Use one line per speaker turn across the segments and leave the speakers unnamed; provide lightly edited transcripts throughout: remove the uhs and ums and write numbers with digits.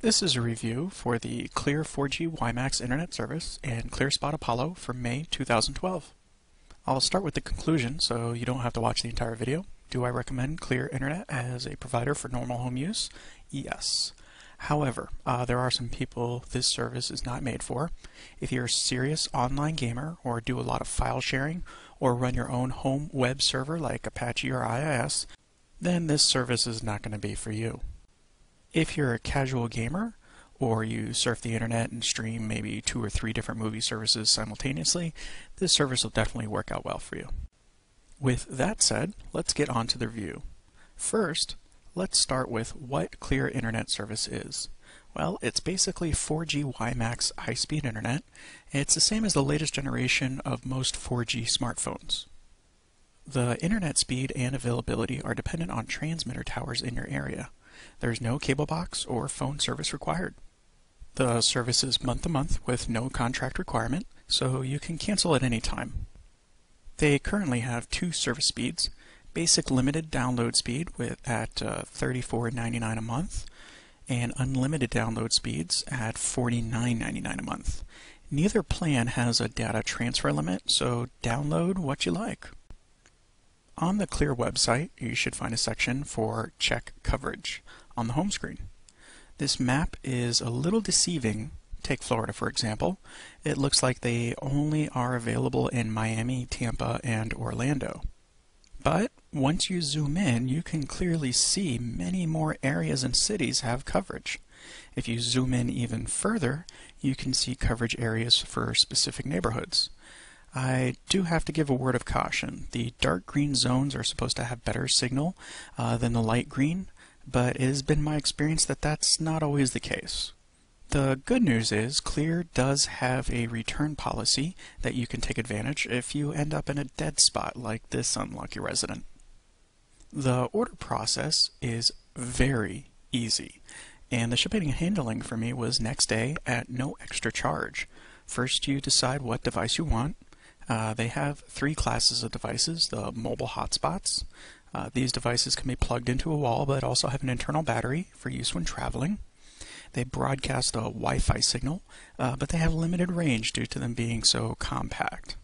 This is a review for the Clear 4G WiMAX Internet Service and ClearSpot Apollo for May 2012. I'll start with the conclusion so you don't have to watch the entire video. Do I recommend Clear Internet as a provider for normal home use? Yes. However, there are some people this service is not made for. If you're a serious online gamer or do a lot of file sharing or run your own home web server like Apache or IIS, then this service is not going to be for you. If you're a casual gamer, or you surf the internet and stream maybe 2 or 3 different movie services simultaneously, this service will definitely work out well for you. With that said, let's get on to the review. First, let's start with what Clear Internet Service is. Well, it's basically 4G WiMAX high-speed internet. It's the same as the latest generation of most 4G smartphones. The internet speed and availability are dependent on transmitter towers in your area. There's no cable box or phone service required. The service is month to month with no contract requirement, so you can cancel at any time. They currently have 2 service speeds: basic limited download speed at $34.99 a month, and unlimited download speeds at $49.99 a month. Neither plan has a data transfer limit, so download what you like. On the Clear website, you should find a section for Check Coverage on the home screen. This map is a little deceiving. Take Florida, for example. It looks like they only are available in Miami, Tampa, and Orlando. But once you zoom in, you can clearly see many more areas and cities have coverage. If you zoom in even further, you can see coverage areas for specific neighborhoods. I do have to give a word of caution. The dark green zones are supposed to have better signal than the light green, but it has been my experience that that's not always the case. The good news is Clear does have a return policy that you can take advantage if you end up in a dead spot like this unlucky resident. The order process is very easy, and the shipping and handling for me was next day at no extra charge. First, you decide what device you want. They have 3 classes of devices: the mobile hotspots. These devices can be plugged into a wall but also have an internal battery for use when traveling. They broadcast a Wi-Fi signal, but they have limited range due to them being so compact.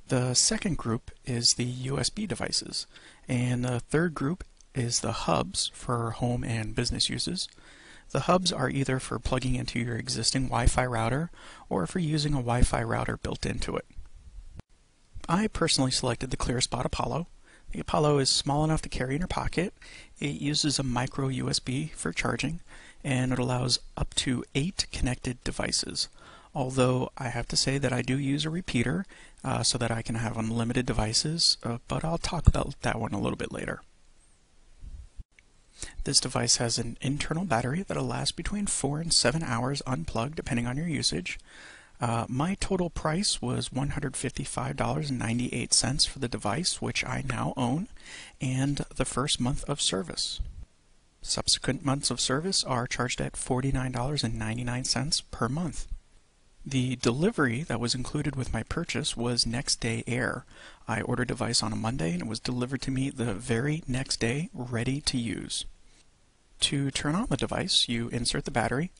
The second group is the USB devices, and the third group is the hubs for home and business uses. The hubs are either for plugging into your existing Wi-Fi router or for using a Wi-Fi router built into it. I personally selected the ClearSpot Apollo. The Apollo is small enough to carry in your pocket. It uses a micro USB for charging, and it allows up to 8 connected devices. Although I have to say that I do use a repeater so that I can have unlimited devices, but I'll talk about that one a little bit later. This device has an internal battery that'll last between 4 and 7 hours unplugged depending on your usage. My total price was $155.98 for the device, which I now own, and the first month of service. Subsequent months of service are charged at $49.99 per month. The delivery that was included with my purchase was next day air. I ordered a device on a Monday and it was delivered to me the very next day, ready to use. To turn on the device, you insert the battery,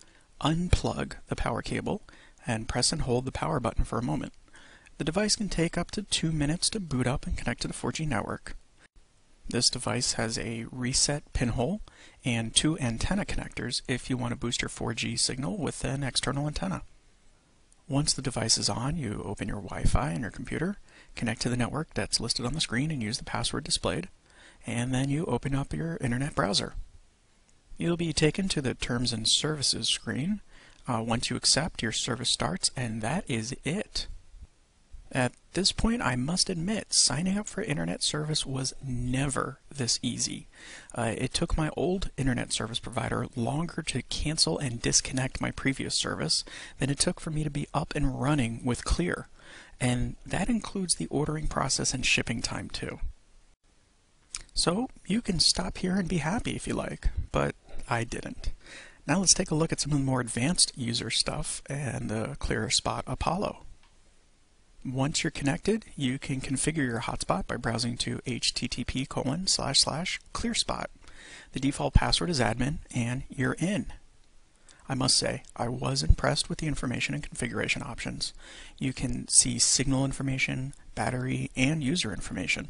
unplug the power cable, and press and hold the power button for a moment. The device can take up to 2 minutes to boot up and connect to the 4G network. This device has a reset pinhole and 2 antenna connectors if you want to boost your 4G signal with an external antenna. Once the device is on, you open your Wi-Fi on your computer, connect to the network that's listed on the screen and use the password displayed, and then you open up your internet browser. You'll be taken to the Terms and Services screen. Once you accept, your service starts, and that is it. At this point, I must admit, signing up for internet service was never this easy. It took my old internet service provider longer to cancel and disconnect my previous service than it took for me to be up and running with Clear. And that includes the ordering process and shipping time too. So you can stop here and be happy if you like, but I didn't. Now let's take a look at some of the more advanced user stuff and the ClearSpot Apollo. Once you're connected, you can configure your hotspot by browsing to http://clearspot. The default password is admin, and you're in. I must say, I was impressed with the information and configuration options. You can see signal information, battery, and user information.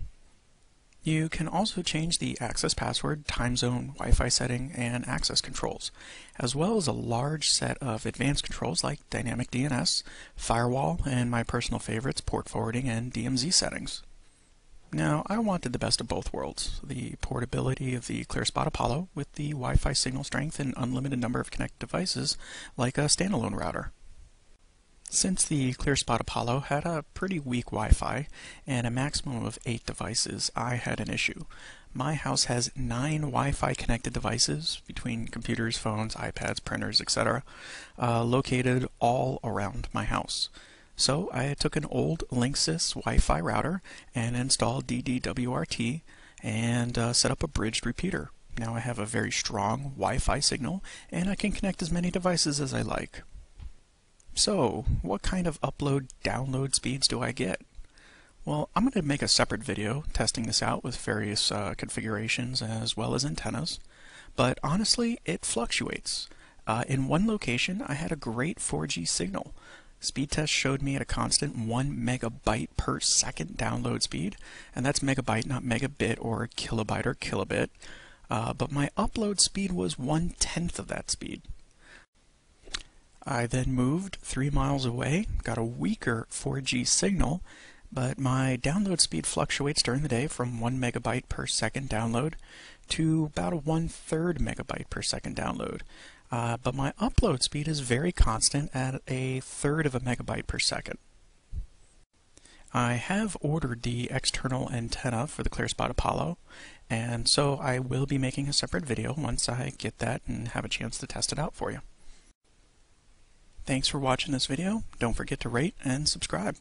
You can also change the access password, time zone, Wi-Fi setting, and access controls, as well as a large set of advanced controls like dynamic DNS, firewall, and my personal favorites, port forwarding and DMZ settings. Now, I wanted the best of both worlds, the portability of the ClearSpot Apollo with the Wi-Fi signal strength and unlimited number of connected devices like a standalone router. Since the ClearSpot Apollo had a pretty weak Wi-Fi and a maximum of 8 devices, I had an issue. My house has 9 Wi-Fi connected devices between computers, phones, iPads, printers, etc., located all around my house. So I took an old Linksys Wi-Fi router and installed DDWRT and set up a bridged repeater. Now I have a very strong Wi-Fi signal and I can connect as many devices as I like. So, what kind of upload-download speeds do I get? Well, I'm going to make a separate video testing this out with various configurations as well as antennas, but honestly, it fluctuates. In one location, I had a great 4G signal. Speed test showed me at a constant 1 megabyte per second download speed, and that's megabyte, not megabit or kilobyte or kilobit, but my upload speed was 1/10 of that speed. I then moved 3 miles away, got a weaker 4G signal, but my download speed fluctuates during the day from 1 megabyte per second download to about a 1/3 megabyte per second download. But my upload speed is very constant at a 1/3 of a megabyte per second. I have ordered the external antenna for the ClearSpot Apollo, and so I will be making a separate video once I get that and have a chance to test it out for you. Thanks for watching this video. Don't forget to rate and subscribe.